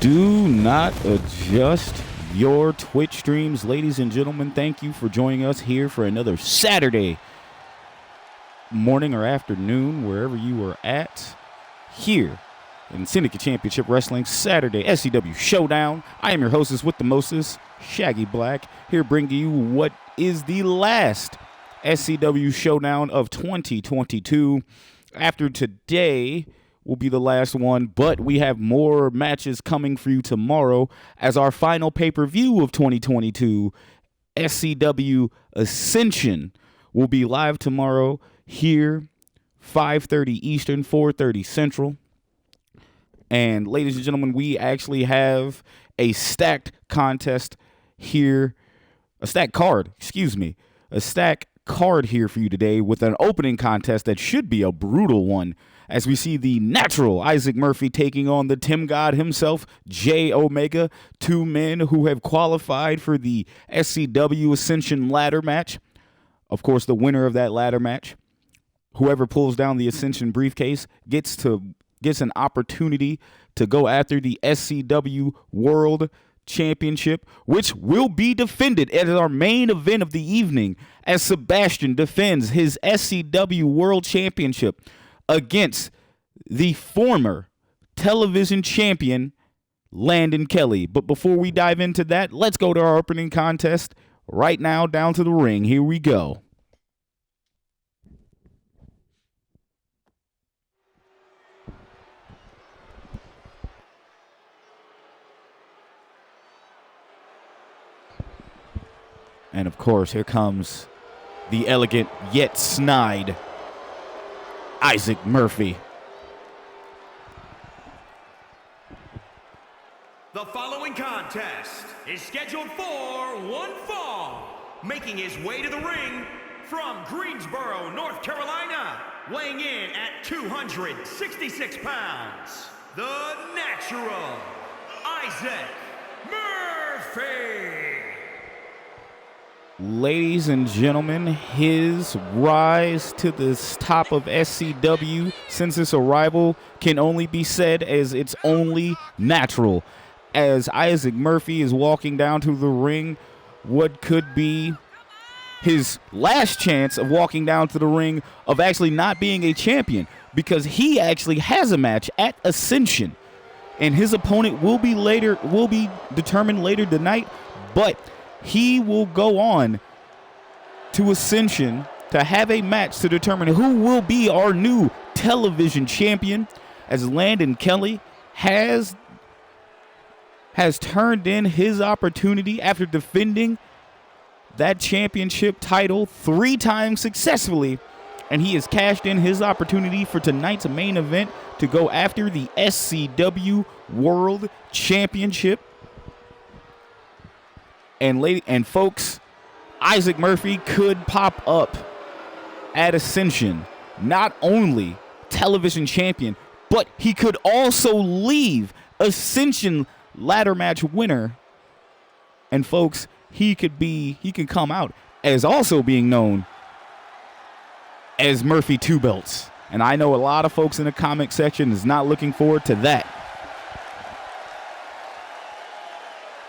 Do not adjust your Twitch streams. Ladies and gentlemen, thank you for joining us here for another Saturday morning or afternoon, wherever you are at, here in Syndicate Championship Wrestling Saturday SCW Showdown. I am your hostess with the mostest, Shaggy Black, here bringing you what is the last SCW Showdown of 2022. After today will be the last one, but we have more matches coming for you tomorrow as our final pay-per-view of 2022. SCW Ascension will be live tomorrow here, 5:30 Eastern, 4:30 Central. And ladies and gentlemen, we actually have a stacked contest here, a stacked card here for you today with an opening contest that should be a brutal one, as we see the natural Issac Murphy taking on the Timb God himself, J Omega, two men who have qualified for the SCW Ascension ladder match. Of course, the winner of that ladder match, whoever pulls down the Ascension briefcase, gets an opportunity to go after the SCW World Championship, which will be defended as our main event of the evening, as Psebastian defends his SCW World Championship against the former television champion, Landon Kelly. But before we dive into that, let's go to our opening contest right now, down to the ring. Here we go. And of course, here comes the elegant yet snide Issac Murphy. The following contest is scheduled for one fall. Making his way to the ring from Greensboro, North Carolina, weighing in at 266 pounds, the natural Issac Murphy. Ladies and gentlemen, his rise to the top of SCW since his arrival can only be said as it's only natural. As Issac Murphy is walking down to the ring, what could be his last chance of walking down to the ring of actually not being a champion, because he actually has a match at Ascension, and his opponent will be determined later tonight, but he will go on to Ascension to have a match to determine who will be our new television champion, as Landon Kelly has turned in his opportunity after defending that championship title 3 times successfully, and he has cashed in his opportunity for tonight's main event to go after the SCW World Championship. And folks, Issac Murphy could pop up at Ascension, not only television champion, but he could also leave Ascension ladder match winner. And folks, he can come out as also being known as Murphy Two Belts. And I know a lot of folks in the comment section is not looking forward to that.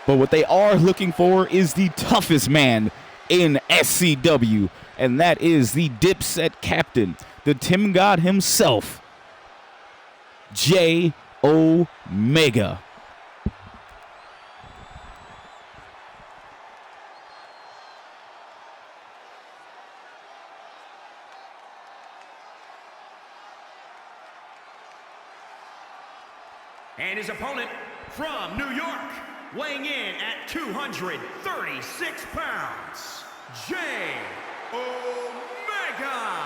But what they are looking for is the toughest man in SCW, and that is the Dipset captain, the Timb God himself, J Omega. And his opponent from New York, weighing in at 236 pounds, J Omega.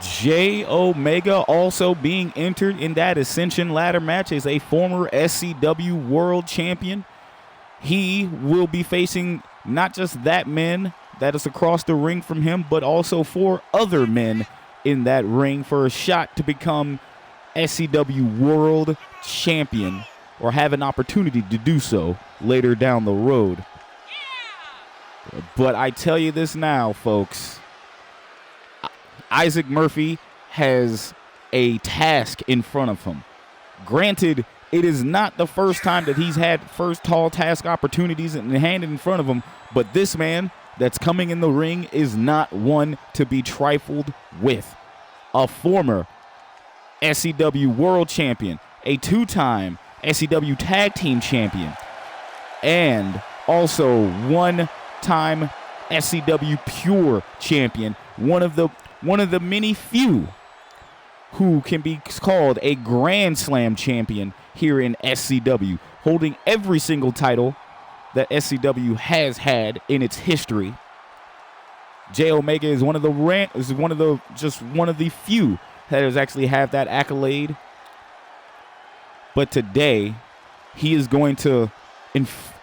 J Omega also being entered in that Ascension ladder match as a former SCW World Champion. He will be facing not just that man that is across the ring from him, but also 4 other men in that ring for a shot to become SCW World Champion, or have an opportunity to do so later down the road. But I tell you this now, folks, Issac Murphy has a task in front of him. Granted, It is not the first time that he's had first tall task opportunities and handed in front of him, but this man that's coming in the ring is not one to be trifled with. A former SCW World Champion, a two-time SCW Tag Team Champion, and also one-time SCW Pure Champion, one of the many few who can be called a Grand Slam champion here in SCW, holding every single title that SCW has had in its history. J Omega is one of the few that has actually have that accolade. But today, he is going to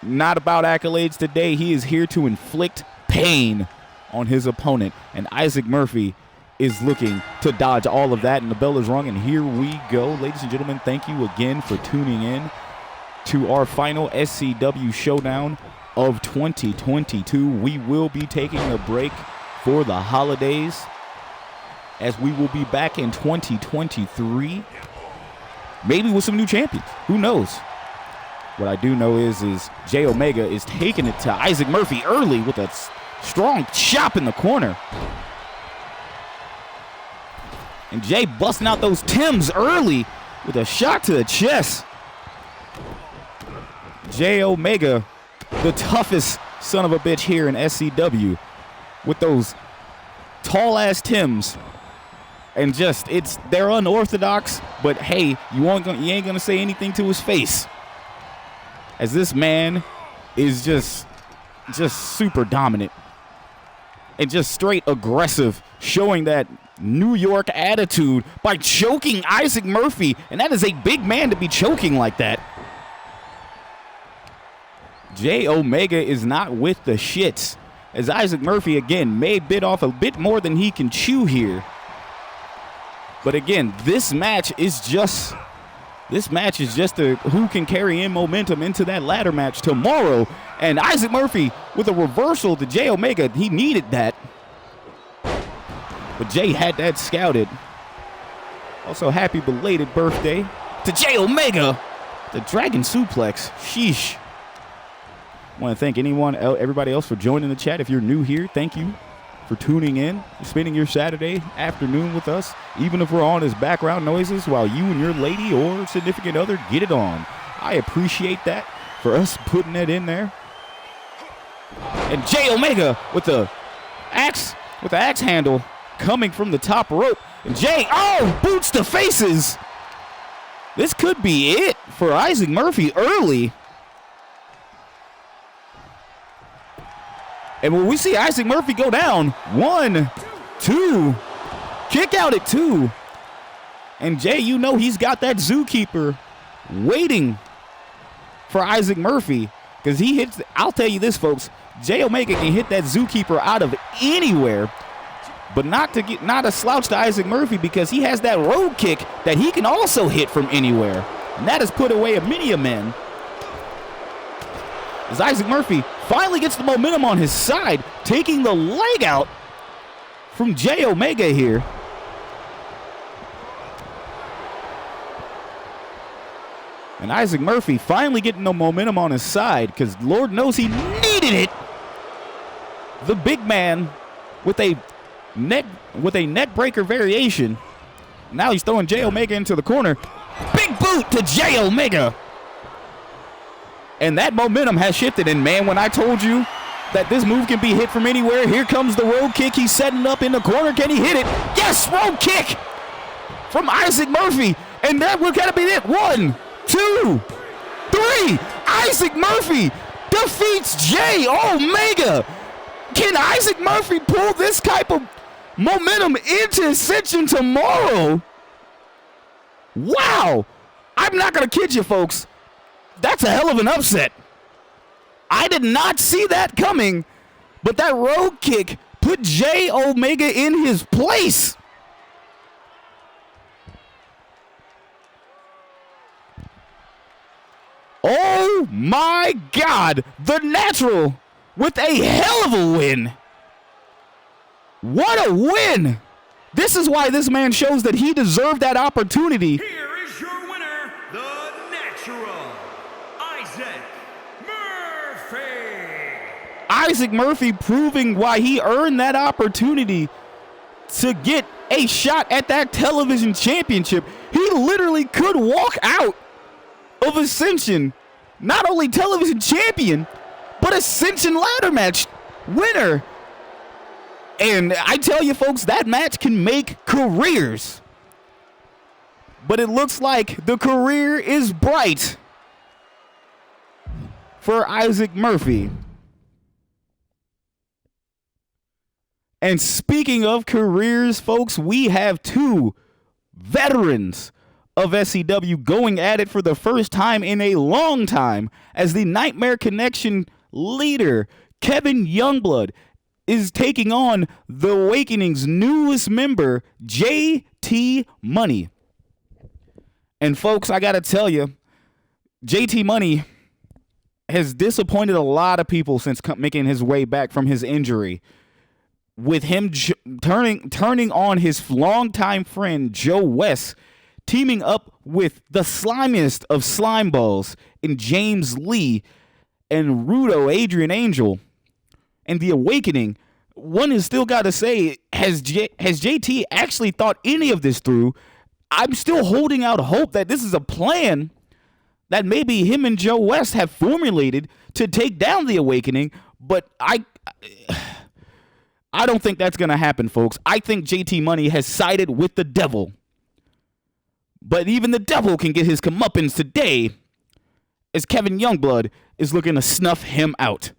not about accolades today. He is here to inflict pain on his opponent, and Issac Murphy is looking to dodge all of that, and the bell is rung, and here we go. Ladies and gentlemen, thank you again for tuning in to our final SCW Showdown of 2022. We will be taking a break for the holidays, as we will be back in 2023, maybe with some new champions. Who knows? What I do know is J Omega is taking it to Issac Murphy early with a strong chop in the corner. And Jay busting out those Timbs early with a shot to the chest. J Omega, the toughest son of a bitch here in SCW, with those tall-ass Timbs. And they're unorthodox, but hey, you ain't gonna say anything to his face, as this man is just super dominant and just straight aggressive, showing that New York attitude by choking Issac Murphy, and that is a big man to be choking like that. J Omega is not with the shits, as Issac Murphy again may bit off a bit more than he can chew here. But again, this match is just who can carry in momentum into that ladder match tomorrow. And Issac Murphy with a reversal to J Omega, he needed that. But Jay had that scouted. Also, happy belated birthday to J Omega. The Dragon Suplex. Sheesh. I want to thank everybody else for joining the chat. If you're new here, thank you for tuning in, spending your Saturday afternoon with us, even if we're on as background noises while you and your lady or significant other get it on. I appreciate that, for us putting it in there. And J Omega with the axe handle coming from the top rope. And Jay, boots to faces. This could be it for Issac Murphy early. And when we see Issac Murphy go down, 1, 2, kick out at 2. And Jay, you know he's got that zookeeper waiting for Issac Murphy, because he hits, I'll tell you this, folks, J Omega can hit that zookeeper out of anywhere, but not a slouch to Issac Murphy, because he has that road kick that he can also hit from anywhere. And that has put away many a man. As Issac Murphy finally gets the momentum on his side, taking the leg out from J Omega here. And Issac Murphy finally getting the momentum on his side, because Lord knows he needed it. The big man with a neck breaker variation. Now he's throwing J Omega into the corner. Big boot to J Omega. And that momentum has shifted. And man, when I told you that this move can be hit from anywhere, here comes the road kick. He's setting up in the corner. Can he hit it? Yes, road kick from Issac Murphy. And that will gotta be it. 1, 2, 3. Issac Murphy defeats J Omega. Can Issac Murphy pull this type of momentum into Ascension tomorrow? Wow. I'm not gonna kid you, folks. That's a hell of an upset. I did not see that coming, but that road kick put J Omega in his place. Oh my God, the Natural with a hell of a win. What a win. This is why this man shows that he deserved that opportunity. Here is your winner, the Natural. Issac Murphy proving why he earned that opportunity to get a shot at that television championship. He literally could walk out of Ascension, not only television champion, but Ascension ladder match winner. And I tell you folks, that match can make careers. But it looks like the career is bright for Issac Murphy. And speaking of careers, folks, we have two veterans of SCW going at it for the first time in a long time, as the Nightmare Connection leader, Kevin Youngblood, is taking on the Awakening's newest member, JT Money. And folks, I gotta tell you, JT Money has disappointed a lot of people since making his way back from his injury, with him turning on his longtime friend Joe West, teaming up with the slimiest of slime balls in James Lee and Rudo, Adrian Angel, and the Awakening. One has still got to say, has JT actually thought any of this through? I'm still holding out hope that this is a plan that maybe him and Joe West have formulated to take down the Awakening, but I don't think that's going to happen, folks. I think JT Money has sided with the devil. But even the devil can get his comeuppance today, as Kevin Youngblood is looking to snuff him out.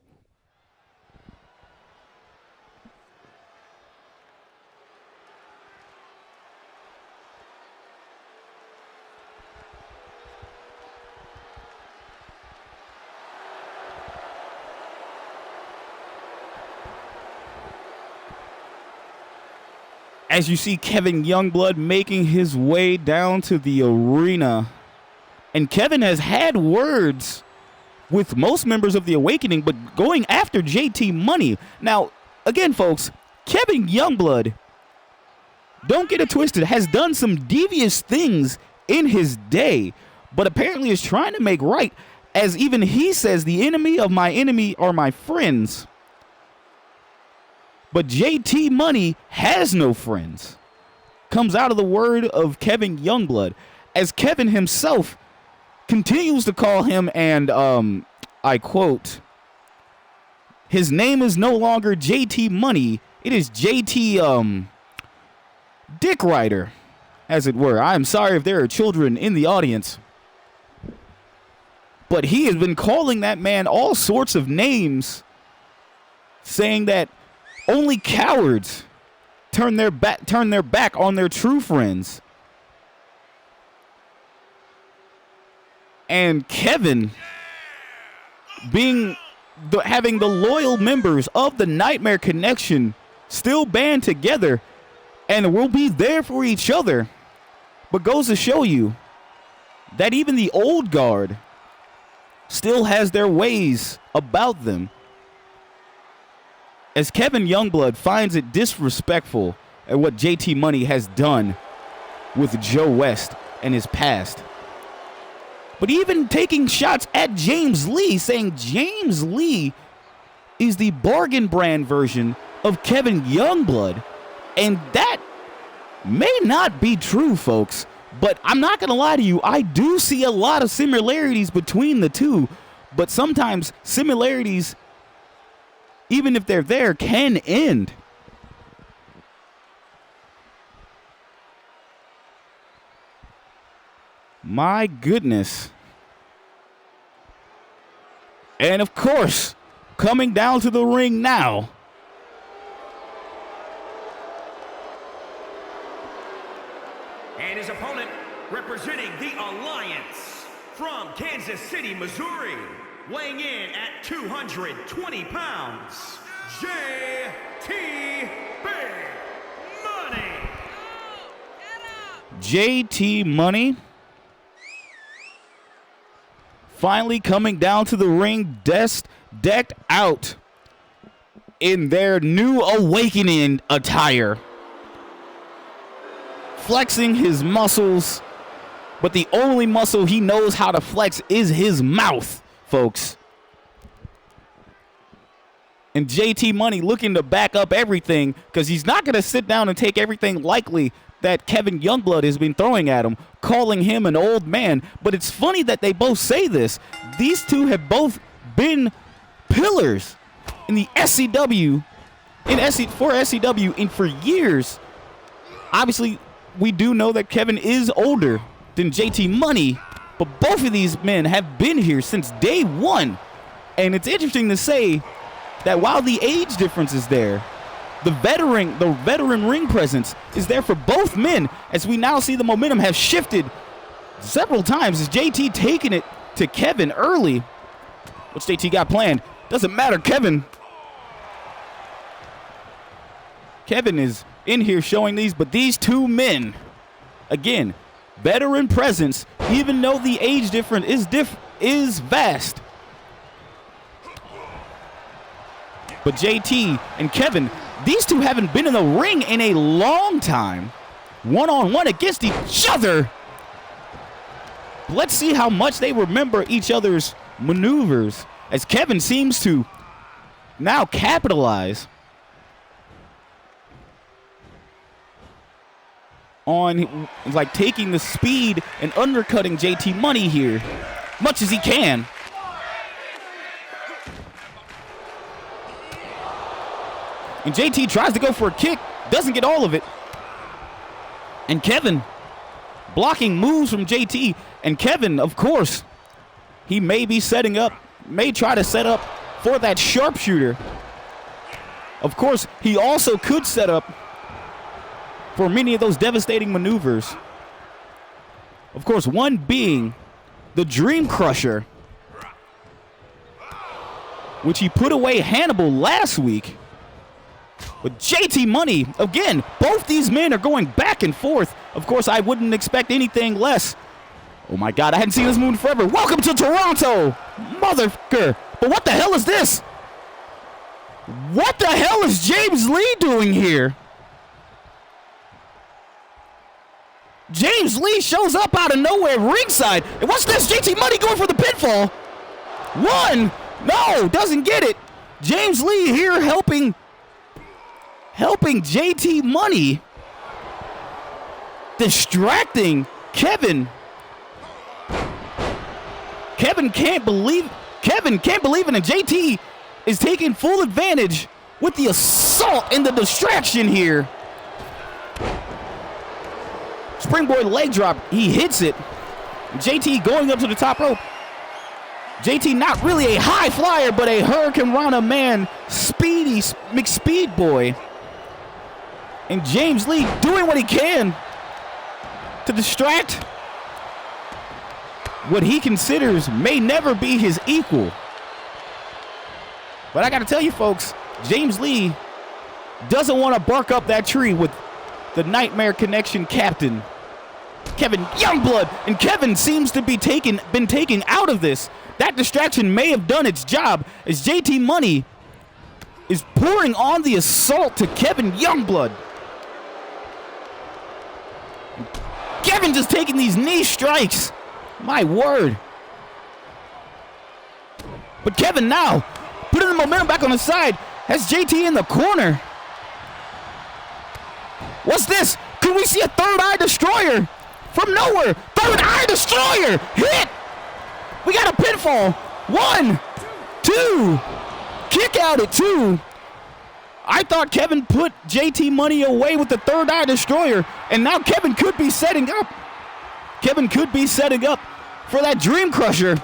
As you see Kevin Youngblood making his way down to the arena. And Kevin has had words with most members of the Awakening, but going after JT Money. Now, again, folks, Kevin Youngblood, don't get it twisted, has done some devious things in his day, but apparently is trying to make right, as even he says, the enemy of my enemy are my friends. But JT Money has no friends. Comes out of the word of Kevin Youngblood, as Kevin himself continues to call him, and I quote, his name is no longer JT Money, it is JT Dick Rider, as it were. I am sorry if there are children in the audience, but he has been calling that man all sorts of names, saying that only cowards turn their back on their true friends. And Kevin, having the loyal members of the Nightmare Connection still band together and will be there for each other, but goes to show you that even the old guard still has their ways about them. As Kevin Youngblood finds it disrespectful at what JT Money has done with Joe West and his past. But even taking shots at James Lee, saying James Lee is the bargain brand version of Kevin Youngblood. And that may not be true, folks. But I'm not going to lie to you, I do see a lot of similarities between the two. But sometimes similarities, even if they're there, can end. My goodness. And of course, coming down to the ring now, and his opponent, representing the Alliance from Kansas City, Missouri, weighing in at 220 pounds, JT Big Money. JT Money finally coming down to the ring, decked out in their new Awakening attire, flexing his muscles, but the only muscle he knows how to flex is his mouth, folks. And JT Money looking to back up everything because he's not going to sit down and take everything lightly that Kevin Youngblood has been throwing at him, calling him an old man. But it's funny that they both say this. These two have both been pillars in the SCW, for SCW, and for years. Obviously, we do know that Kevin is older than JT Money, but both of these men have been here since day one. And it's interesting to say that while the age difference is there, the veteran ring presence is there for both men, as we now see the momentum have shifted several times as JT taking it to Kevin early. What's JT got planned? Doesn't matter. Kevin is in here showing these, but these two men, again, veteran presence, even though the age difference is vast. But JT and Kevin, these two haven't been in the ring in a long time. One-on-one against each other. Let's see how much they remember each other's maneuvers, as Kevin seems to now capitalize on like taking the speed and undercutting JT Money here much as he can. And JT tries to go for a kick, doesn't get all of it. And Kevin blocking moves from JT. And Kevin, of course, he may be setting up, may try to set up for that sharpshooter. Of course, he also could set up for many of those devastating maneuvers. Of course, one being the Dream Crusher, which he put away Hannibal last week. But JT Money, again, both these men are going back and forth. Of course, I wouldn't expect anything less. Oh my God, I hadn't seen this move in forever. Welcome to Toronto, motherfucker. But what the hell is this? What the hell is James Lee doing here? James Lee shows up out of nowhere ringside. And what's this? JT Money going for the pinfall. One. No, doesn't get it. James Lee here helping JT Money, distracting Kevin. Kevin can't believe it, and JT is taking full advantage with the assault and the distraction here. Springboard leg drop, he hits it. JT going up to the top rope. JT not really a high flyer, but a Hurricane Rana man, speedy McSpeed boy. And James Lee doing what he can to distract what he considers may never be his equal. But I got to tell you, folks, James Lee doesn't want to bark up that tree with the Nightmare Connection captain, Kevin Youngblood. And Kevin seems to be been taken out of this. That distraction may have done its job, as JT Money is pouring on the assault to Kevin Youngblood. Kevin just taking these knee strikes. My word. But Kevin now putting the momentum back on the side, has JT in the corner. What's this? Could we see a third eye destroyer from nowhere? Third eye destroyer hit. We got a pinfall. 1, 2, kick out at 2. I thought Kevin put JT Money away with the third eye destroyer, and now Kevin could be setting up. Kevin could be setting up for that Dream Crusher.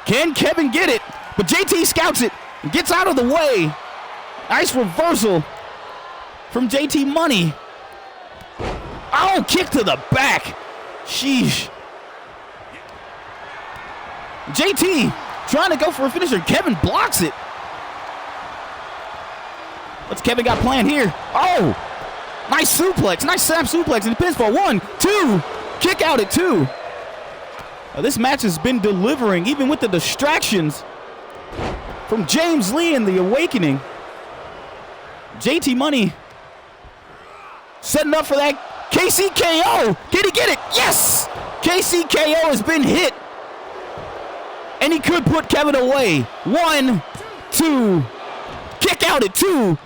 Can Kevin get it? But JT scouts it and gets out of the way. Nice reversal from JT Money. Oh, kick to the back. Sheesh. JT trying to go for a finisher. Kevin blocks it. What's Kevin got planned here? Oh, nice suplex. Nice snap suplex and pinfall. 1, 2. Kick out at 2. This match has been delivering, even with the distractions from James Lee and the Awakening. JT Money setting up for that KCKO. Can he get it? Yes! KCKO has been hit. And he could put Kevin away. 1, 2. Kick out at 2.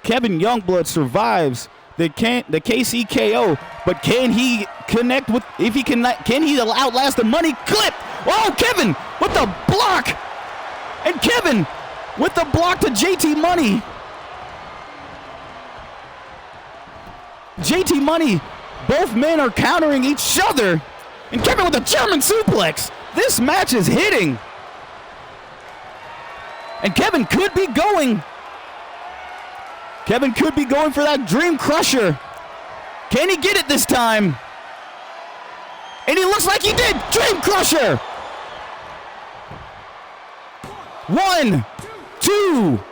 Kevin Youngblood survives the KC KO, but can he connect with, if he can he outlast the money clip? Oh, Kevin with the block. And Kevin with the block to JT Money. JT Money, both men are countering each other. And Kevin with a German suplex. This match is hitting. And Kevin could be going. Kevin could be going for that Dream Crusher. Can he get it this time? And he looks like he did. Dream Crusher. 1, 2, 3.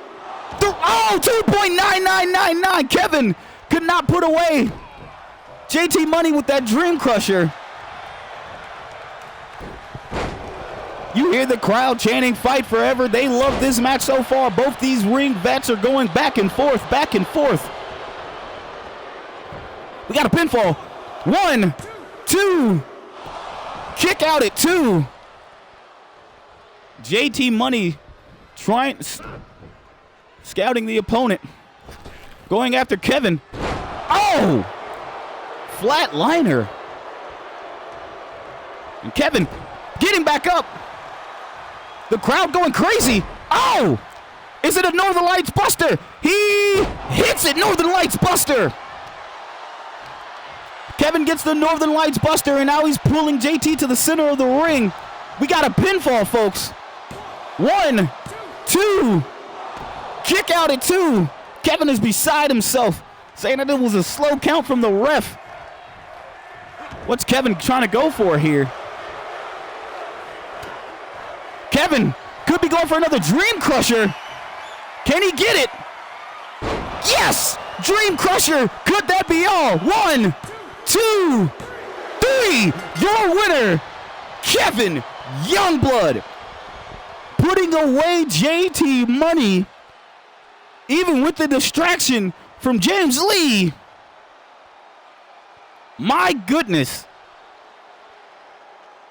Oh, 2.9999. Kevin could not put away JT Money with that Dream Crusher. You hear the crowd chanting "Fight Forever." They love this match so far. Both these ring vets are going back and forth, back and forth. We got a pinfall. 1, 2. Kick out at 2. JT Money scouting the opponent. Going after Kevin. Oh! Flatliner. And Kevin getting back up. The crowd going crazy. Oh! Is it a Northern Lights Buster? He hits it. Northern Lights Buster. Kevin gets the Northern Lights Buster, and now he's pulling JT to the center of the ring. We got a pinfall, folks. 1, 2. Kick out at 2. Kevin is beside himself, saying that it was a slow count from the ref. What's Kevin trying to go for here? Kevin could be going for another Dream Crusher. Can he get it? Yes! Dream Crusher. Could that be all? 1, 2, 3. Your winner, Kevin Youngblood. Putting away JT Money, even with the distraction from James Lee. My goodness.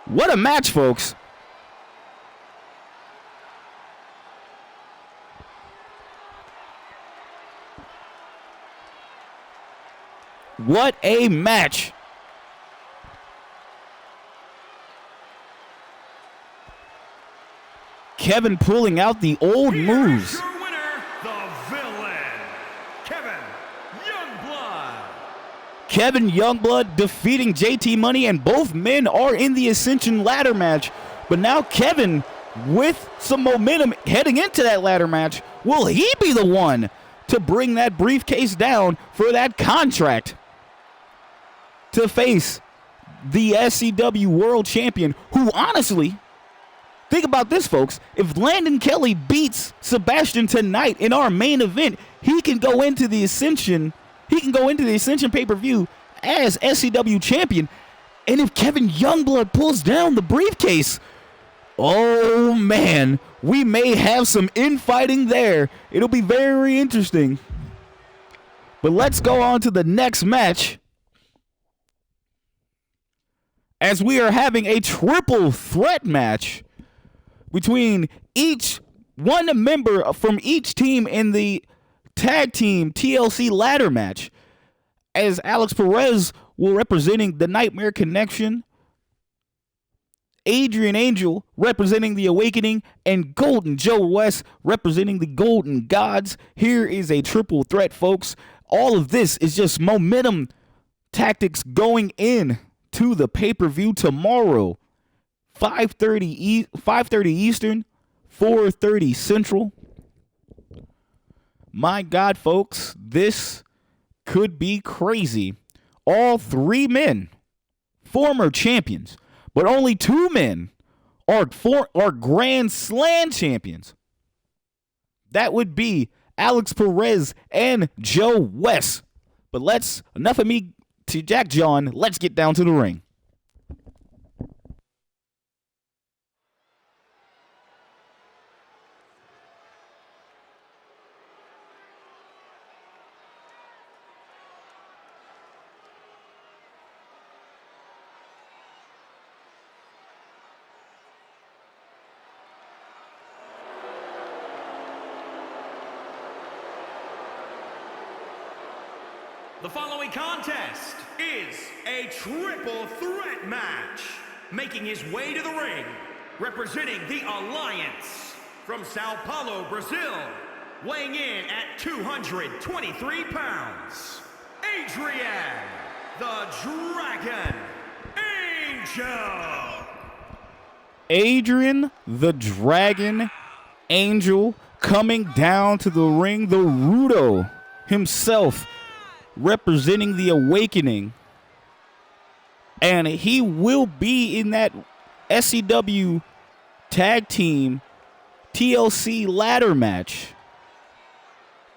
What a match, folks. What a match. Kevin pulling out the old moves. Your winner, the villain, Kevin Youngblood. Kevin Youngblood defeating JT Money, and both men are in the Ascension ladder match. But now Kevin, with some momentum heading into that ladder match, will he be the one to bring that briefcase down for that contract to face the SCW World Champion, who honestly, think about this, folks. If Landon Kelly beats Psebastian tonight in our main event, he can go into the Ascension. He can go into the Ascension pay-per-view as SCW champion. And if Kevin Youngblood pulls down the briefcase, oh man, we may have some infighting there. It'll be very interesting. But let's go on to the next match, as we are having a triple threat match between one member from each team in the tag team TLC ladder match, as Alex Perez will representing the Nightmare Connection, Adrian Angel representing the Awakening, and Golden Joe West representing the Golden Gods. Here is a triple threat, folks. All of this is just momentum tactics going in to the pay-per-view tomorrow. 5:30 Eastern, 4:30 Central. My God, folks, this could be crazy. All 3 men, former champions, but only 2 men are Grand Slam champions. That would be Alex Perez and Joe West. But enough of me to Jack John. Let's get down to the ring. The following contest is a triple threat match. Making his way to the ring, representing the Alliance from Sao Paulo, Brazil, weighing in at 223 pounds, Adrian, the Dragon Angel. Adrian, the Dragon Angel, coming down to the ring, the Rudo himself, representing the Awakening. And he will be in that SCW Tag Team TLC ladder match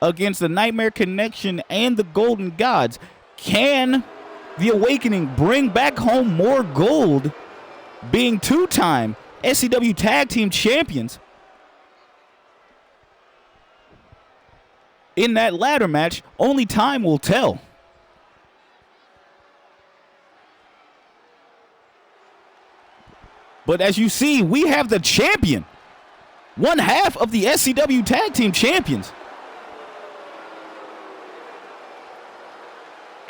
against the Nightmare Connection and the Golden Gods. Can the Awakening bring back home more gold, being two-time SCW Tag Team champions in that ladder match? Only time will tell. But as you see, we have the champion, one half of the SCW Tag Team champions.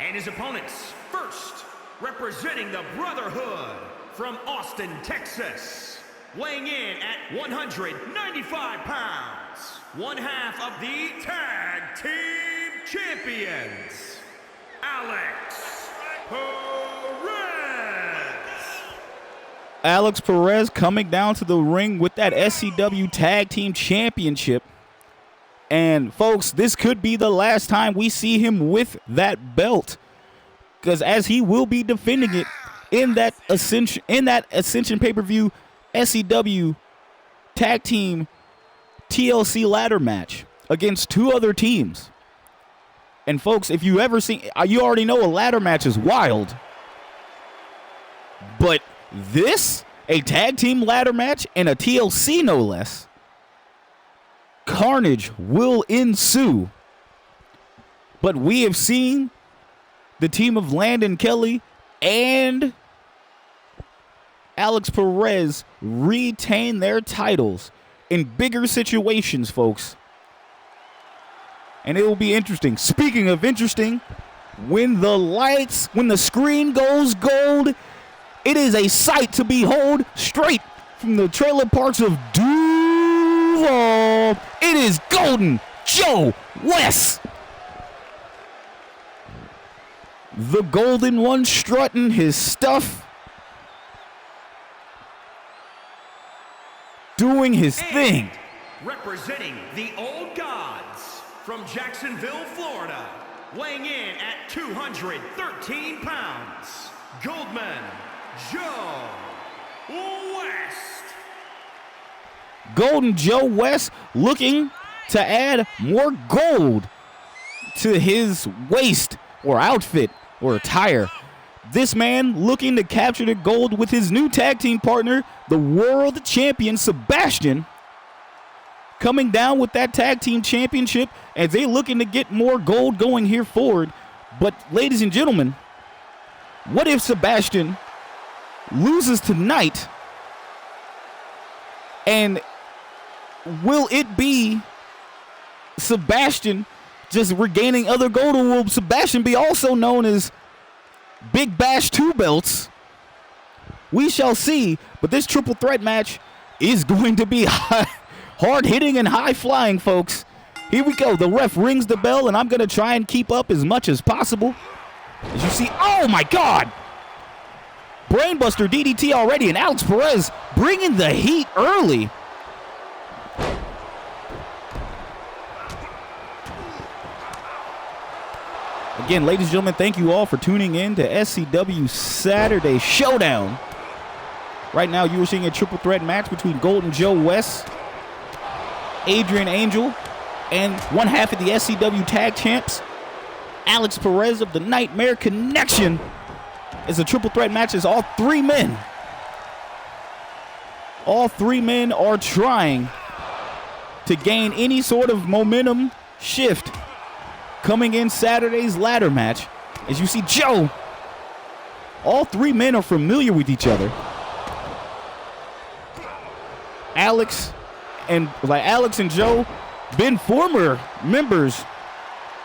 And his opponents, first, representing the Brotherhood from Austin, Texas, weighing in at 195 pounds, one half of the Tag Team champions, Alex Perez. Alex Perez coming down to the ring with that SCW Tag Team Championship. And folks, this could be the last time we see him with that belt, because as he will be defending it in that Ascension pay-per-view SCW Tag Team TLC ladder match against two other teams. And folks, if you ever seen, you already know a ladder match is wild. But this, a tag team ladder match and a TLC no less, carnage will ensue. But we have seen the team of Landon Kelly and Alex Perez retain their titles in bigger situations, folks. And it will be interesting. Speaking of interesting, when the screen goes gold, it is a sight to behold straight from the trailer parks of Duval. It is Golden Joe West. The Golden One strutting his stuff, doing his thing. Representing the Old Gods from Jacksonville, Florida, weighing in at 213 pounds, Goldman Joe West. Golden Joe West looking to add more gold to his waist or outfit or attire. This man looking to capture the gold with his new tag team partner, the world champion Psebastian, coming down with that tag team championship as they looking to get more gold going here forward. But ladies and gentlemen, what if Psebastian loses tonight? And will it be Psebastian just regaining other gold, or will Psebastian be also known as Big Bash 2 belts? We shall see, but this triple threat match is going to be hard-hitting and high-flying, folks. Here we go. The ref rings the bell, and I'm going to try and keep up as much as possible. As you see, oh my God! Brainbuster DDT already, and Alex Perez bringing the heat early. Again, ladies and gentlemen, thank you all for tuning in to SCW Saturday Showdown. Right now, you are seeing a triple threat match between Golden Joe West, Adrian Angel, and one half of the SCW Tag Champs, Alex Perez of the Nightmare Connection. It's a triple threat match as all three men are trying to gain any sort of momentum shift coming in Saturday's ladder match. As you see, Joe, all three men are familiar with each other. Alex and Joe been former members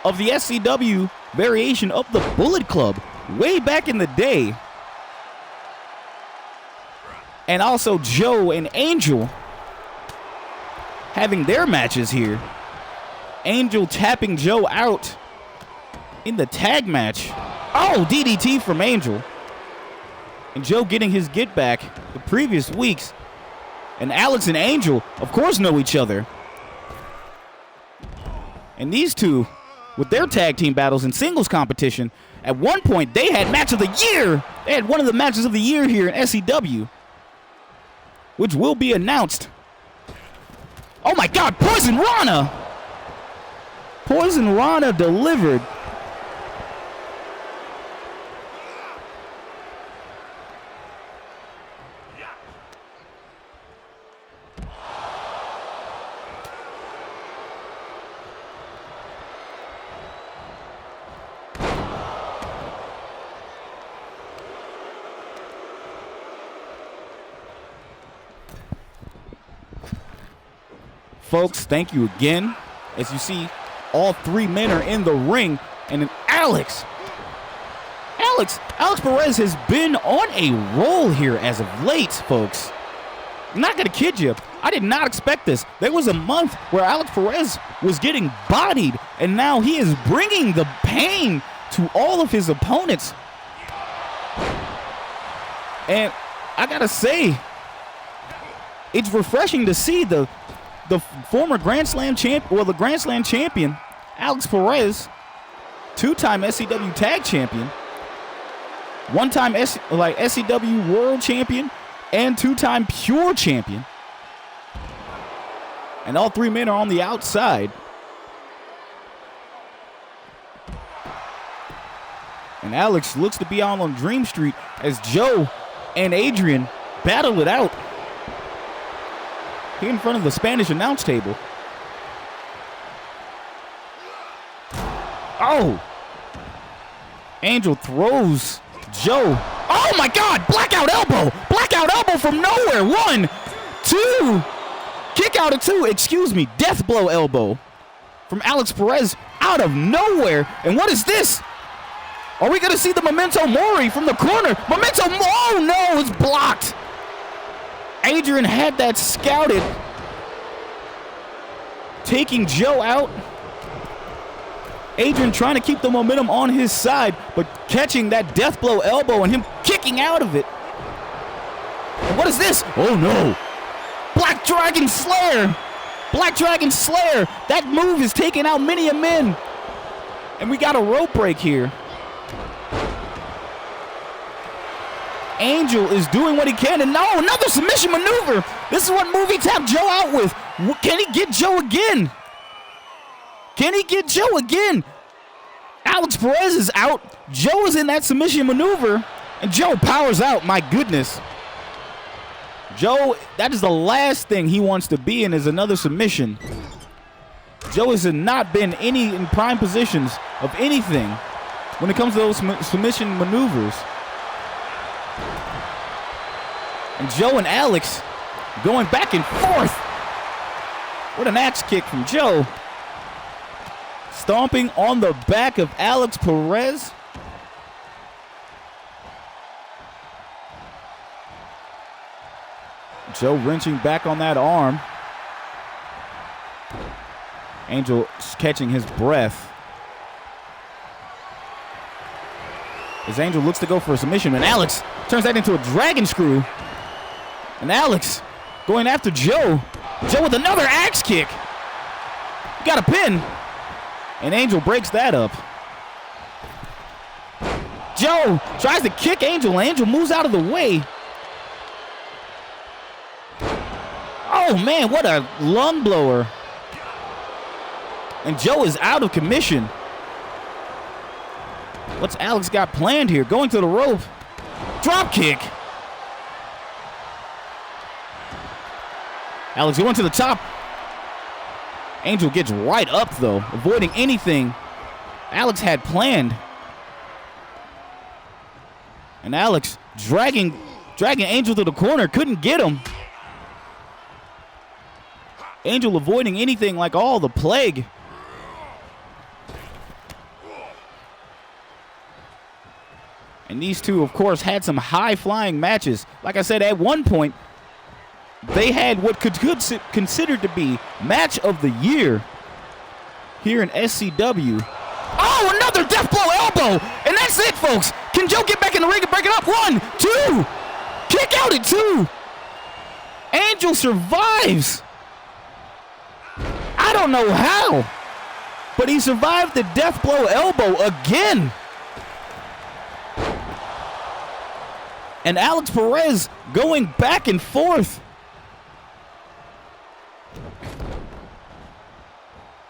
of the SCW variation of the Bullet Club way back in the day. And also Joe and Angel having their matches here. Angel tapping Joe out in the tag match. Oh, DDT from Angel. And Joe getting his get back the previous weeks. And Alex and Angel, of course, know each other. And these two, with their tag team battles in singles competition, at one point they had match of the year. They had one of the matches of the year here in SCW, which will be announced. Oh my God, Poison Rana! Poison Rana delivered. Folks, thank you again. As you see, all three men are in the ring. And then Alex Perez has been on a roll here as of late, folks. I'm not going to kid you. I did not expect this. There was a month where Alex Perez was getting bodied, and now he is bringing the pain to all of his opponents. And I got to say, it's refreshing to see the former Grand Slam the Grand Slam champion, Alex Perez, two-time SCW Tag Champion, one-time SCW World Champion, and two-time Pure Champion. And all three men are on the outside. And Alex looks to be out on Dream Street as Joe and Adrian battle it out here in front of the Spanish announce table. Oh! Angel throws Joe. Oh my God! Blackout elbow! Blackout elbow from nowhere! 1, 2! Kick out of 2, excuse me. Death blow elbow from Alex Perez out of nowhere. And what is this? Are we going to see the Memento Mori from the corner? Memento Mori! Oh no, it's blocked. Adrian had that scouted. Taking Joe out. Adrian trying to keep the momentum on his side, but catching that death blow elbow and him kicking out of it. And what is this? Oh no. Black Dragon Slayer. Black Dragon Slayer. That move is taking out many a men. And we got a rope break here. Angel is doing what he can, and no, another submission maneuver. This is what move he tapped Joe out with. Can he get Joe again? Can he get Joe again? Alex Perez is out. Joe is in that submission maneuver, and Joe powers out. My goodness. Joe, that is the last thing he wants to be in, is another submission. Joe has not been in prime positions of anything when it comes to those submission maneuvers. And Joe and Alex going back and forth. What an axe kick from Joe. Stomping on the back of Alex Perez. Joe wrenching back on that arm. Angel catching his breath. As Angel looks to go for a submission, and Alex turns that into a dragon screw. And Alex going after Joe. Joe with another axe kick. Got a pin. And Angel breaks that up. Joe tries to kick Angel. Angel moves out of the way. Oh man, what a lung blower. And Joe is out of commission. What's Alex got planned here? Going to the rope. Drop kick. Alex going to the top. Angel gets right up, though, avoiding anything Alex had planned. And Alex dragging Angel to the corner. Couldn't get him. Angel avoiding anything like all the plague. And these two, of course, had some high-flying matches. Like I said, at one point, they had what could be considered to be match of the year here in SCW. Oh, another death blow elbow! And that's it, folks. Can Joe get back in the ring and break it up? 1, 2. Kick out at 2. Angel survives. I don't know how, but he survived the death blow elbow again. And Alex Perez going back and forth.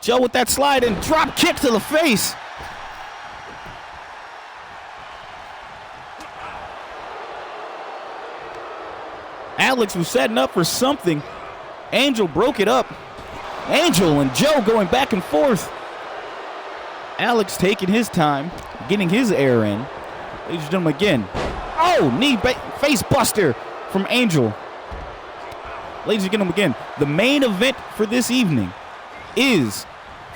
Joe with that slide and drop kick to the face. Alex was setting up for something. Angel broke it up. Angel and Joe going back and forth. Alex taking his time, getting his air in. Ladies and gentlemen, again. Oh, knee face buster from Angel. Ladies and gentlemen, again, the main event for this evening is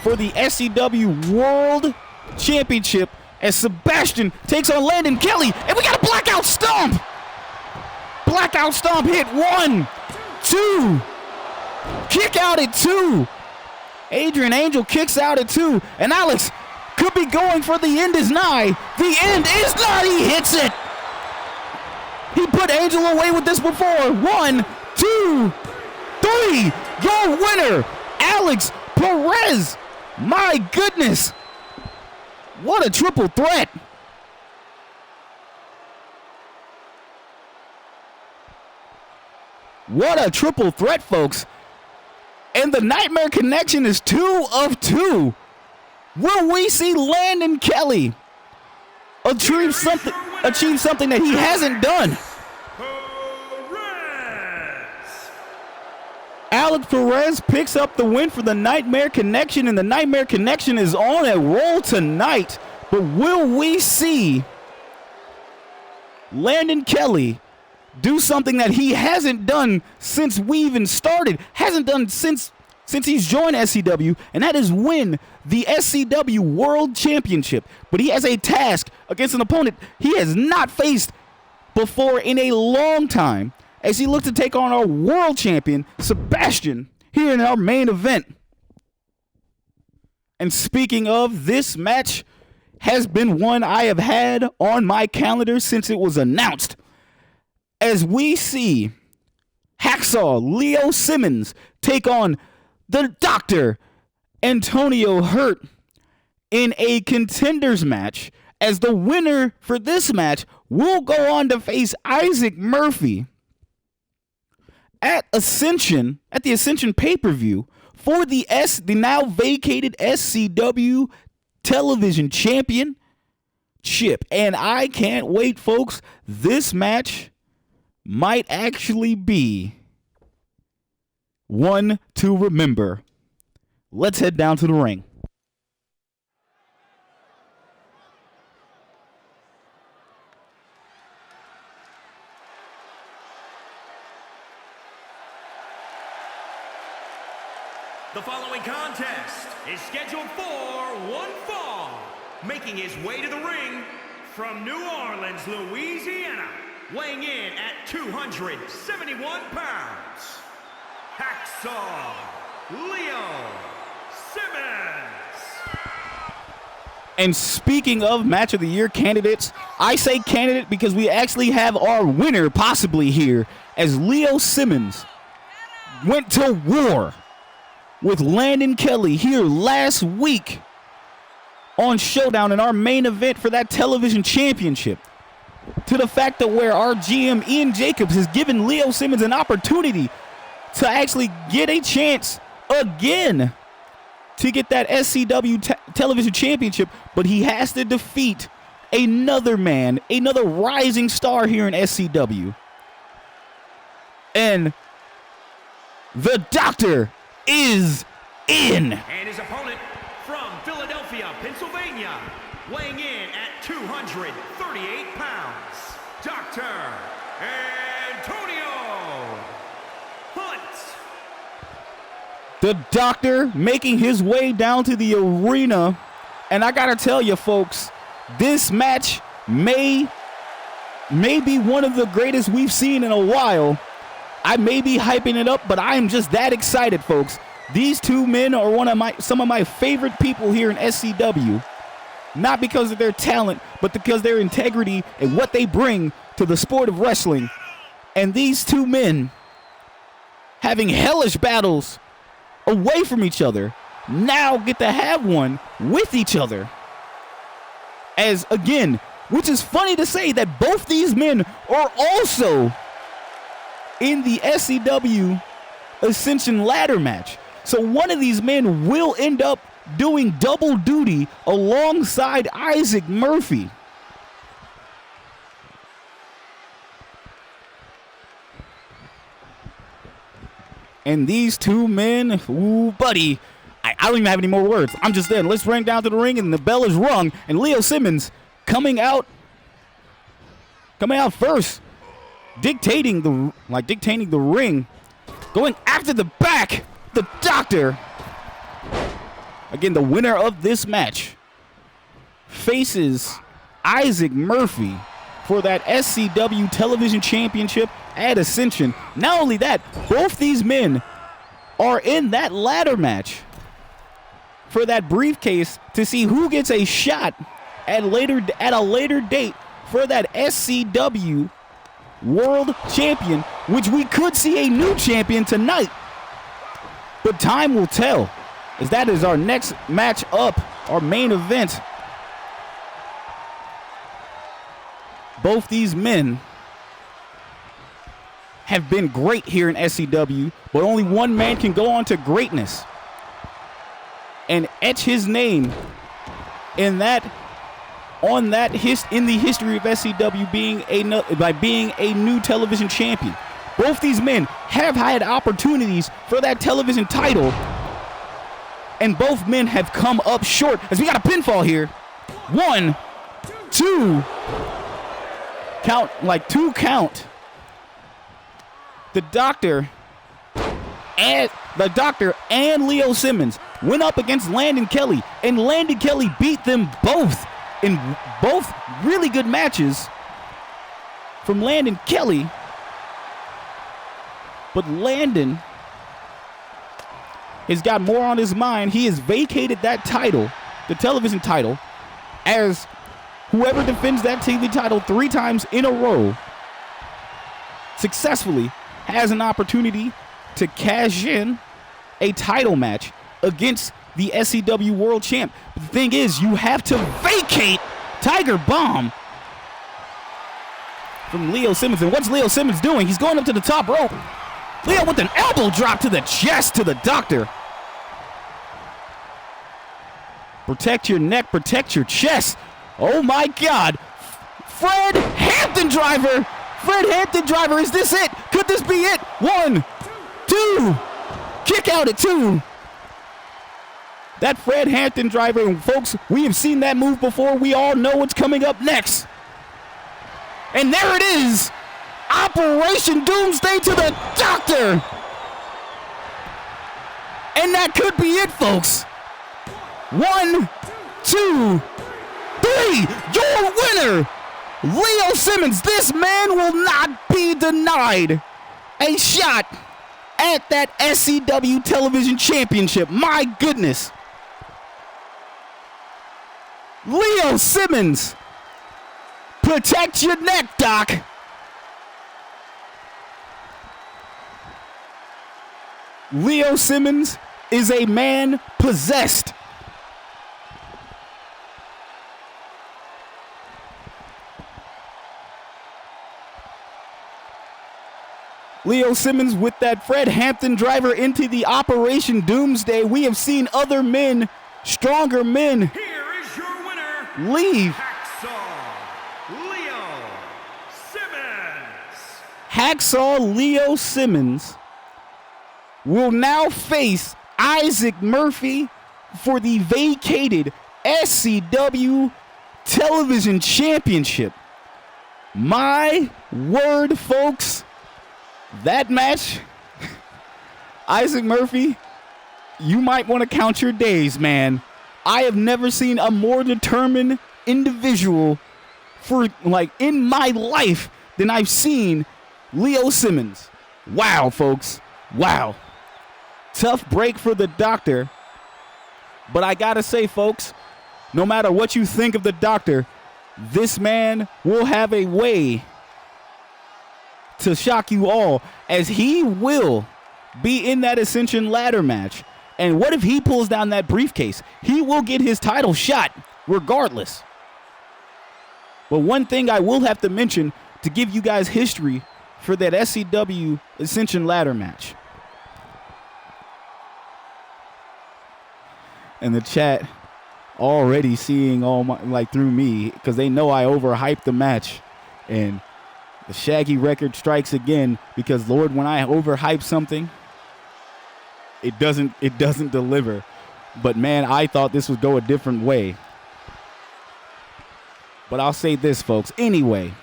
for the SCW World Championship as Psebastian takes on Landon Kelly, and we got a blackout stomp. Blackout stomp hit 1, 2. Kick out at 2. Adrian Angel kicks out at 2, and Alex could be going for the end is nigh. The end is nigh. He hits it. He put Angel away with this before. 1, 2, 3. Your winner, Alex Perez. My goodness. What a triple threat. What a triple threat, folks. And the Nightmare Connection is 2 of 2. Will we see Landon Kelly achieve something that he hasn't done? Alex Perez picks up the win for the Nightmare Connection, and the Nightmare Connection is on a roll tonight. But will we see Landon Kelly do something that he hasn't done since we even started, hasn't done since he's joined SCW, and that is win the SCW World Championship. But he has a task against an opponent he has not faced before in a long time, as he looks to take on our world champion, Psebastian, here in our main event. And speaking of, this match has been one I have had on my calendar since it was announced, as we see Hacksaw Leo Simmons take on the Dr. Antonio Hurtt in a contenders match, as the winner for this match will go on to face Issac Murphy at Ascension, at the Ascension pay-per-view for the now vacated SCW Television Championship. And I can't wait, folks. This match might actually be one to remember. Let's head down to the ring. The following contest is scheduled for one fall. Making his way to the ring from New Orleans, Louisiana, weighing in at 271 pounds, Hacksaw Leo Simmons. And speaking of match of the year candidates, I say candidate because we actually have our winner possibly here, as Leo Simmons went to war with Landon Kelly here last week on Showdown in our main event for that television championship, to the fact that where our GM Ian Jacobs has given Leo Simmons an opportunity to actually get a chance again to get that SCW television championship, but he has to defeat another man, another rising star here in SCW. And the Doctor is in. And his opponent from Philadelphia, Pennsylvania, weighing in at 238 pounds, Dr. Antonio Hurtt. The Doctor making his way down to the arena. And I gotta tell you, folks, this match may may be one of the greatest we've seen in a while. I may be hyping it up, but I am just that excited, folks. These two men are some of my favorite people here in SCW. Not because of their talent, but because their integrity and what they bring to the sport of wrestling. And these two men having hellish battles away from each other now get to have one with each other. As again, which is funny to say that both these men are also in the SCW Ascension ladder match. So one of these men will end up doing double duty alongside Issac Murphy. And these two men, ooh, buddy, I don't even have any more words. I'm just in. Let's bring down to the ring, and the bell is rung. And Leo Simmons coming out first, dictating the ring, going after the back. The Doctor, again, the winner of this match, faces Issac Murphy for that SCW Television Championship at Ascension. Not only that, both these men are in that ladder match for that briefcase to see who gets a shot at a later date for that SCW World Champion, which we could see a new champion tonight. But time will tell, as that is our next match up, our main event. Both these men have been great here in SCW, but only one man can go on to greatness and etch his name in the history of SCW by being a new television champion. Both these men have had opportunities for that television title, and both men have come up short, as we got a pinfall here. 1, 2, count. The Doctor and Leo Simmons went up against Landon Kelly, and Landon Kelly beat them both in both really good matches from Landon Kelly. But Landon has got more on his mind. He has vacated that title, the television title, as whoever defends that TV title 3 times in a row successfully has an opportunity to cash in a title match against the SCW World Champ. But the thing is, you have to vacate Tiger Bomb from Leo Simmons. And what's Leo Simmons doing? He's going up to the top rope. Leo with an elbow drop to the chest to the Doctor. Protect your neck, protect your chest. Oh my God. Fred Hampton Driver. Fred Hampton Driver, is this it? Could this be it? 1, 2. Kick out at 2. That Fred Hampton Driver, and folks, we have seen that move before. We all know what's coming up next. And there it is. Operation Doomsday to the Doctor. And that could be it, folks. 1, 2, 3. Your winner, Leo Simmons. This man will not be denied a shot at that SCW Television Championship. My goodness. Leo Simmons. Protect your neck, Doc. Leo Simmons is a man possessed. Leo Simmons with that Fred Hampton Driver into the Operation Doomsday. We have seen other men, stronger men, Here is your winner, leave. Hacksaw Leo Simmons. Hacksaw Leo Simmons will now face Issac Murphy for the vacated SCW Television Championship. My word, folks. That match, Issac Murphy, you might want to count your days, man. I have never seen a more determined individual for like in my life than I've seen Leo Simmons. Wow, folks. Wow. Tough break for the doctor. But I gotta say, folks, no matter what you think of the doctor, this man will have a way to shock you all, as he will be in that Ascension ladder match. And what if he pulls down that briefcase? He will get his title shot regardless. But one thing I will have to mention to give you guys history for that SCW Ascension ladder match. And the chat already seeing all my, like, through me, because they know I overhyped the match. And the Shaggy record strikes again, because Lord, when I overhype something, it doesn't deliver. But man, I thought this would go a different way. But I'll say this, folks. Anyway,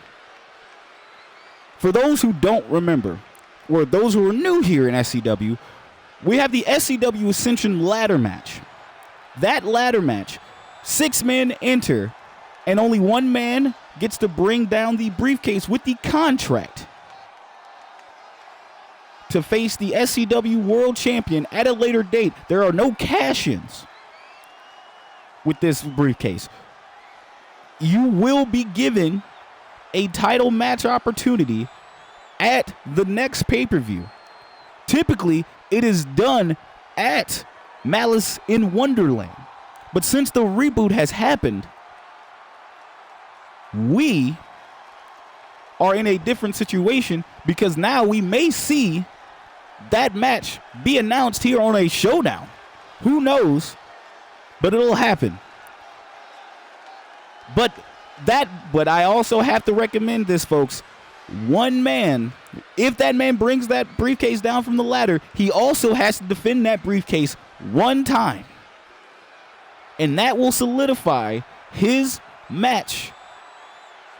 for those who don't remember, or those who are new here in SCW, we have the SCW Ascension ladder match. That ladder match, 6 men enter, and only 1 man gets to bring down the briefcase with the contract to face the SCW World Champion at a later date. There are no cash-ins with this briefcase. You will be given a title match opportunity at the next pay-per-view. Typically, it is done at Malice in Wonderland. But since the reboot has happened, we are in a different situation, because now we may see that match be announced here on a Showdown. Who knows? But it'll happen. But I also have to recommend this, folks. 1 man, if that man brings that briefcase down from the ladder, he also has to defend that briefcase 1 time. And that will solidify his match,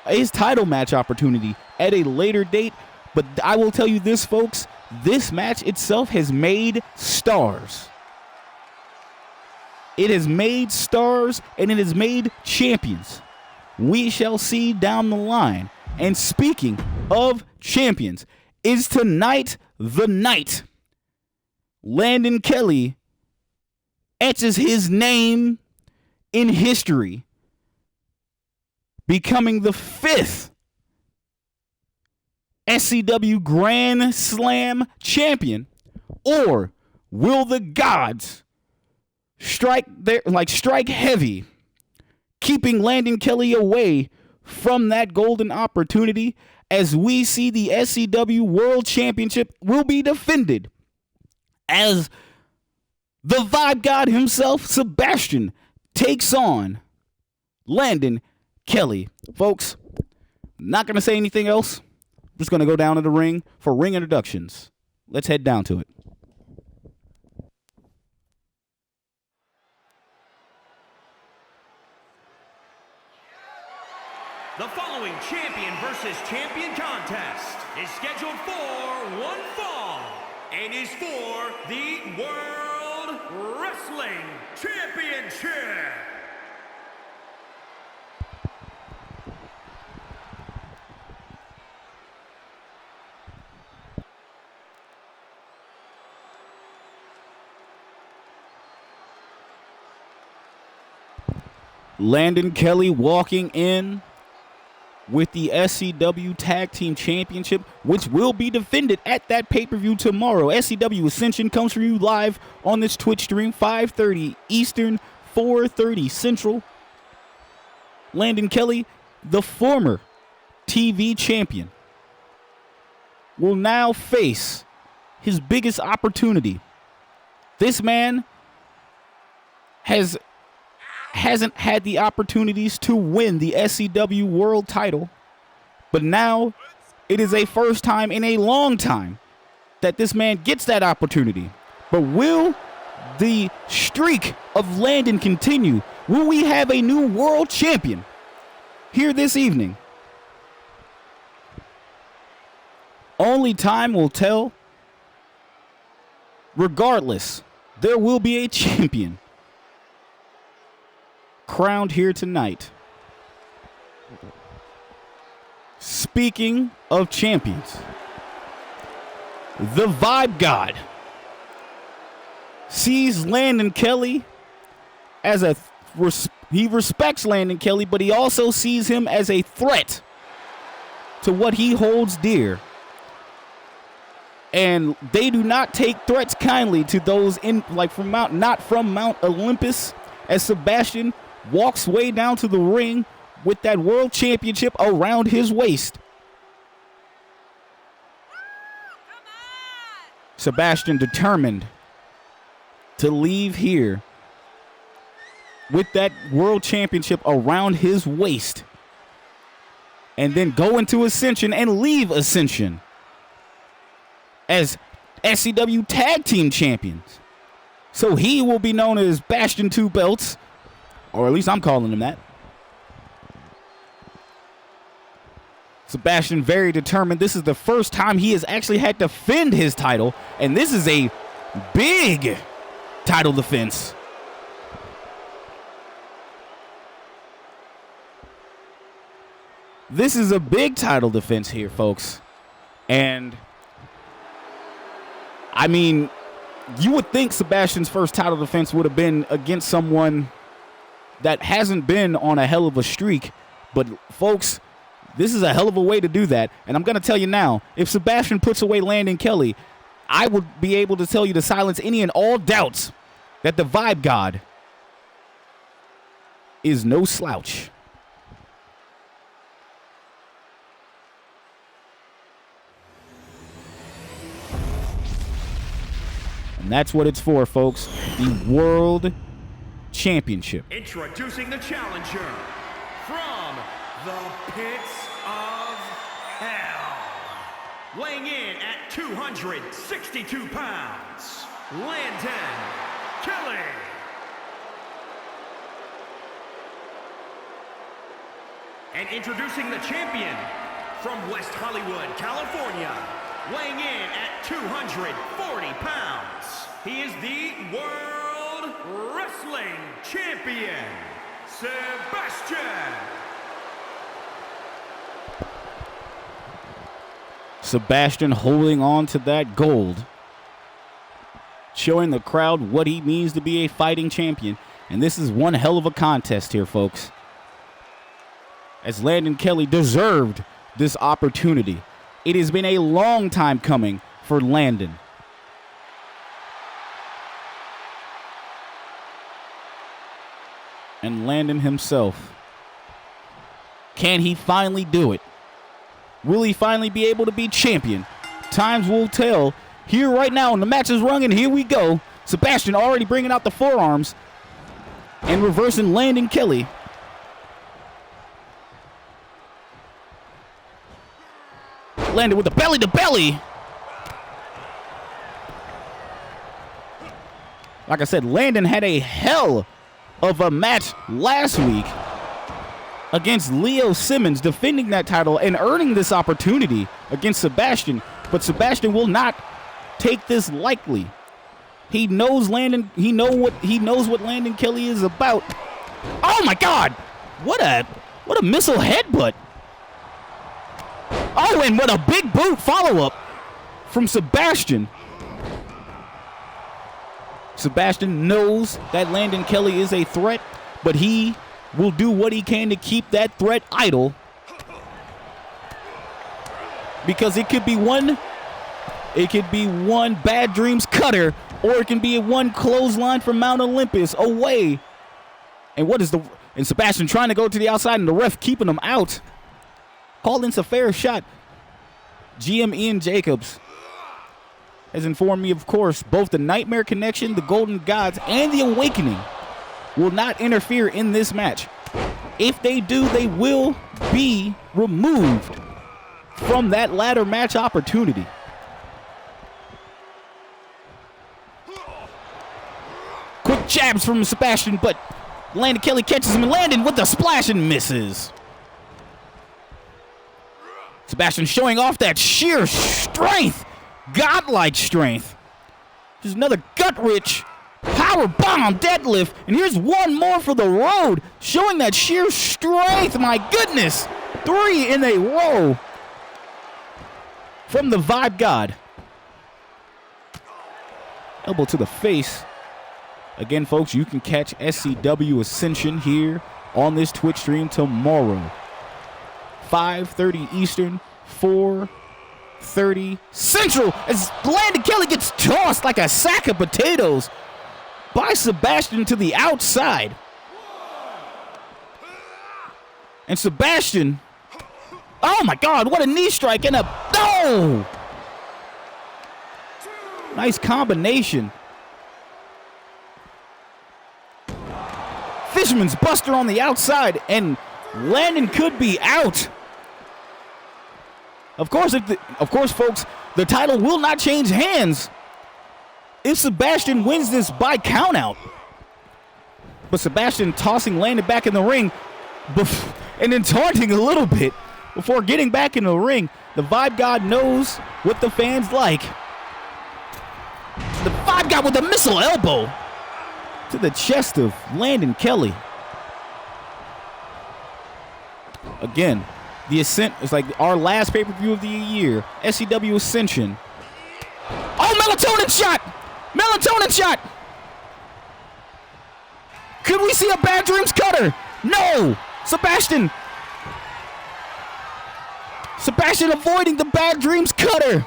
his title match opportunity at a later date. But I will tell you this, folks, this match itself has made stars. It has made stars, and it has made champions. We shall see down the line. And speaking of champions, is tonight the night Landon Kelly etches his name in history, becoming the 5th SCW Grand Slam champion? Or will the gods strike heavy, keeping Landon Kelly away from that golden opportunity, as we see the SCW World Championship will be defended as the Vibe God himself, Psebastian, takes on Landon Kelly. Folks, not going to say anything else. Just going to go down to the ring for ring introductions. Let's head down to it. The following champion versus champion contest is scheduled for 1 fall and is for the World Wrestling Championship. Landon Kelly walking in with the SCW Tag Team Championship, which will be defended at that pay-per-view tomorrow. SCW Ascension comes from you live on this Twitch stream, 5:30 Eastern, 4:30 Central. Landon Kelly, the former TV champion, will now face his biggest opportunity. This man hasn't had the opportunities to win the SCW World Title, but now it is a first time in a long time that this man gets that opportunity. But will the streak of Landon continue? Will we have a new world champion here this evening? Only time will tell. Regardless, there will be a champion crowned here tonight. speaking of champions, the Vibe God sees Landon Kelly as he respects Landon Kelly, but he also sees him as a threat to what he holds dear. And they do not take threats kindly to those not from Mount Olympus, as Psebastian walks way down to the ring with that world championship around his waist. Psebastian determined to leave here with that world championship around his waist and then go into Ascension and leave Ascension as SCW Tag Team Champions. So he will be known as Bastion 2 Belts, or at least I'm calling him that. Psebastian very determined. This is the first time he has actually had to defend his title, and this is a big title defense. This is a big title defense here, folks. And I mean, you would think Psebastian's first title defense would have been against someone that hasn't been on a hell of a streak. But, folks, this is a hell of a way to do that. And I'm going to tell you now, if Psebastian puts away Landon Kelly, I would be able to tell you to silence any and all doubts that the Vibe God is no slouch. And that's what it's for, folks. The World Championship. Introducing the challenger from the pits of hell. Weighing in at 262 pounds, Landon Kelly. And introducing the champion from West Hollywood, California. Weighing in at 240 pounds. He is the World Wrestling Champion, Psebastian. Psebastian holding on to that gold, showing the crowd what he means to be a fighting champion. And this is one hell of a contest here, folks, as Landon Kelly deserved this opportunity. It has been a long time coming for Landon. And Landon himself. Can he finally do it? Will he finally be able to be champion? Times will tell. Here right now, and the match is rung, and here we go. Psebastian already bringing out the forearms and reversing Landon Kelly. Landon with the belly to belly. Like I said, Landon had a hell of a match last week against Leo Simmons, defending that title and earning this opportunity against Psebastian. But Psebastian will not take this lightly. He knows Landon. He knows what Landon Kelly is about. Oh my God! What a missile headbutt! Oh, and what a big boot follow-up from Psebastian. Psebastian knows that Landon Kelly is a threat, but he will do what he can to keep that threat idle. Because it could be one Bad Dreams cutter, or it can be one clothesline from Mount Olympus away. And Psebastian trying to go to the outside, and the ref keeping him out. Called in a fair shot. GM Ian Jacobs has informed me, of course, both the Nightmare Connection, the Golden Gods, and the Awakening will not interfere in this match. If they do, they will be removed from that ladder match opportunity. Quick jabs from Psebastian, but Landon Kelly catches him, and Landon with the splash and misses. Psebastian showing off that sheer strength, godlike strength. Just another gut-rich power bomb deadlift, and here's one more for the road, showing that sheer strength. My goodness, 3 in a row from the Vibe God. Elbow to the face. Again, folks, you can catch SCW Ascension here on this Twitch stream tomorrow. 5:30 Eastern, 4:30 Central, as Landon Kelly gets tossed like a sack of potatoes by Psebastian to the outside. And Psebastian, oh my God, what a knee strike and a, oh! Nice combination. Fisherman's Buster on the outside, and Landon could be out. Of course, folks, the title will not change hands if Psebastian wins this by countout. But Psebastian tossing Landon back in the ring and then taunting a little bit before getting back in the ring. The Vibe God knows what the fans like. The Vibe God with a missile elbow to the chest of Landon Kelly. Again, the Ascent is like our last pay-per-view of the year. SCW Ascension. Oh, melatonin shot! Melatonin shot! Could we see a Bad Dreams cutter? No! Psebastian avoiding the Bad Dreams cutter.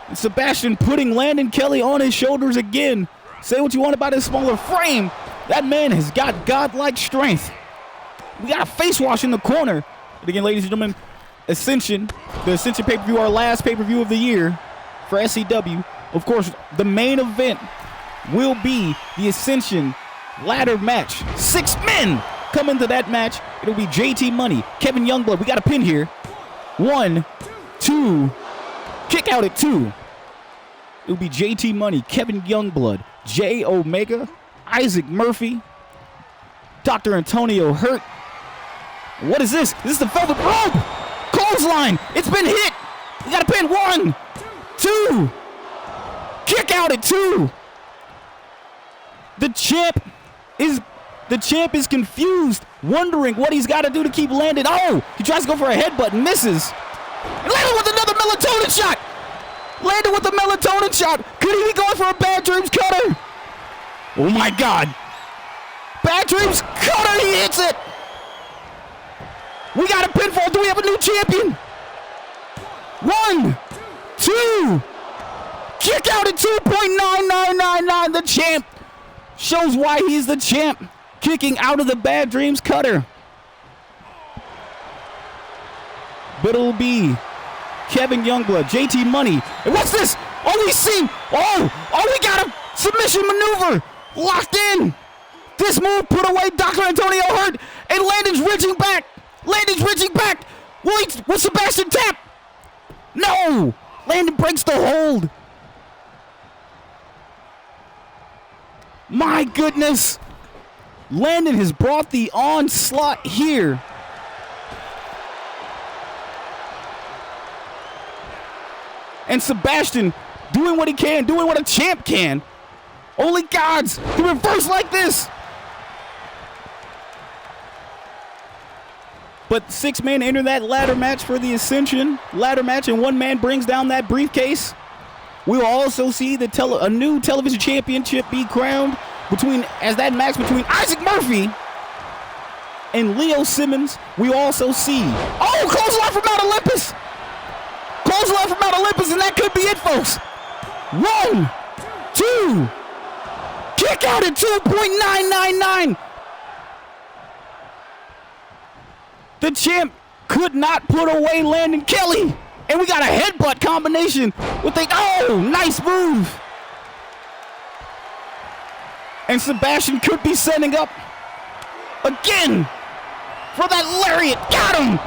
And Psebastian putting Landon Kelly on his shoulders again. Say what you want about his smaller frame. That man has got godlike strength. We got a face wash in the corner. But again, ladies and gentlemen, Ascension, the Ascension pay-per-view, our last pay-per-view of the year for SCW. Of course, the main event will be the Ascension ladder match. 6 men come into that match. It'll be JT Money, Kevin Youngblood. We got a pin here. 1, 2, kick out at 2. It'll be JT Money, Kevin Youngblood, J Omega, Issac Murphy, Dr. Antonio Hurtt. What is this? This is the velvet rope. Clothesline. It's been hit. We got a pin. 1, 2. Kick out at 2. The champ is confused, wondering what he's got to do to keep Landon. Oh, he tries to go for a headbutt and misses. And Landon with another melatonin shot. Landon with a melatonin shot. Could he be going for a Bad Dreams cutter? Oh my God. Bad Dreams cutter, he hits it. We got a pinfall. Do we have a new champion? 1, 2. Kick out at 2.9999. The champ shows why he's the champ. Kicking out of the Bad Dreams cutter. But it'll be Kevin Youngblood, JT Money. And what's this? Oh, we see. Oh, we got a submission maneuver. Locked in. This move put away Dr. Antonio Hurtt. And Landon's reaching back. Will Psebastian tap? No. Landon breaks the hold. My goodness. Landon has brought the onslaught here. And Psebastian doing what he can, doing what a champ can. Only gods can reverse like this. But 6 men enter that ladder match for the Ascension ladder match, and 1 man brings down that briefcase. We will also see a new television championship be crowned as that match between Issac Murphy and Leo Simmons. We also see, clothesline from Mount Olympus. Clothesline from Mount Olympus, and that could be it, folks. 1, 2, kick out at 2.999. The champ could not put away Landon Kelly. And we got a headbutt combination with nice move. And Psebastian could be setting up again for that lariat. Got him.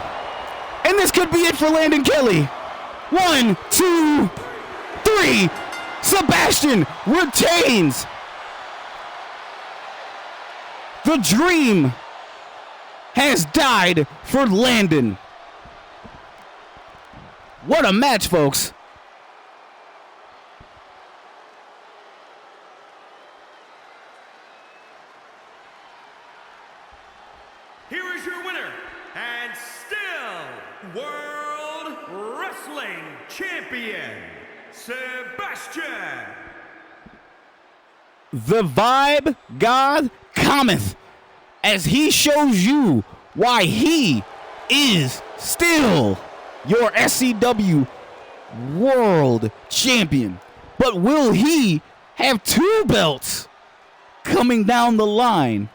And this could be it for Landon Kelly. 1, 2, 3. Psebastian retains. The dream has died for Landon. What a match, folks. here is your winner, and still World Wrestling Champion, Psebastian. The vibe God cometh as he shows you why he is still your SCW World Champion. But will he have 2 belts coming down the line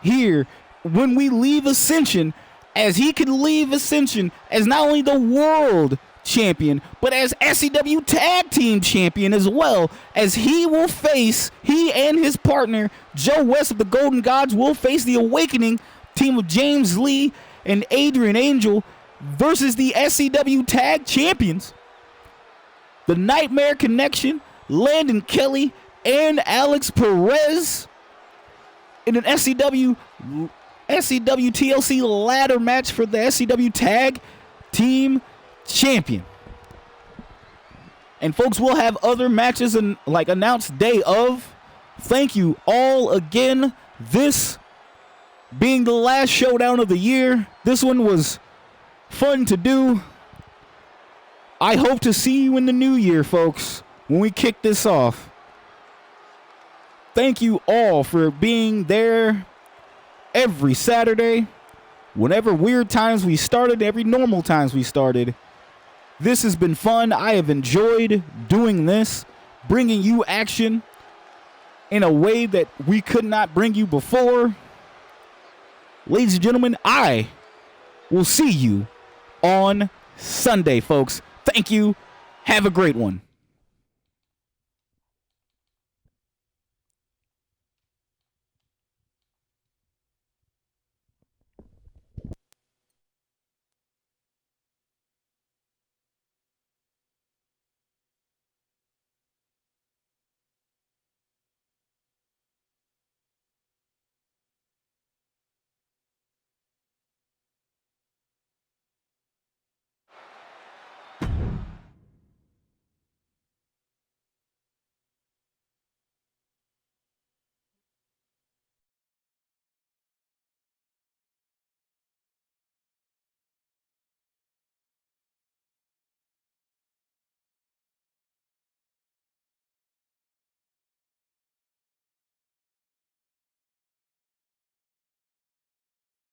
here when we leave Ascension, as he can leave Ascension as not only the World Champion, but as SCW Tag Team Champion as well, as he and his partner, Joe West of the Golden Gods, will face the Awakening team of James Lee and Adrian Angel versus the SCW Tag Champions, the Nightmare Connection, Landon Kelly, and Alex Perez in an SCW TLC ladder match for the SCW Tag Team Champion. And folks, we'll have other matches and announced day of. Thank you all again. This being the last showdown of the year. This one was fun to do. I hope to see you in the new year, folks, when we kick this off. Thank you all for being there every Saturday, whenever weird times we started, every normal times we started. This has been fun. I have enjoyed doing this, bringing you action in a way that we could not bring you before. Ladies and gentlemen, I will see you on Sunday, folks. Thank you. Have a great one.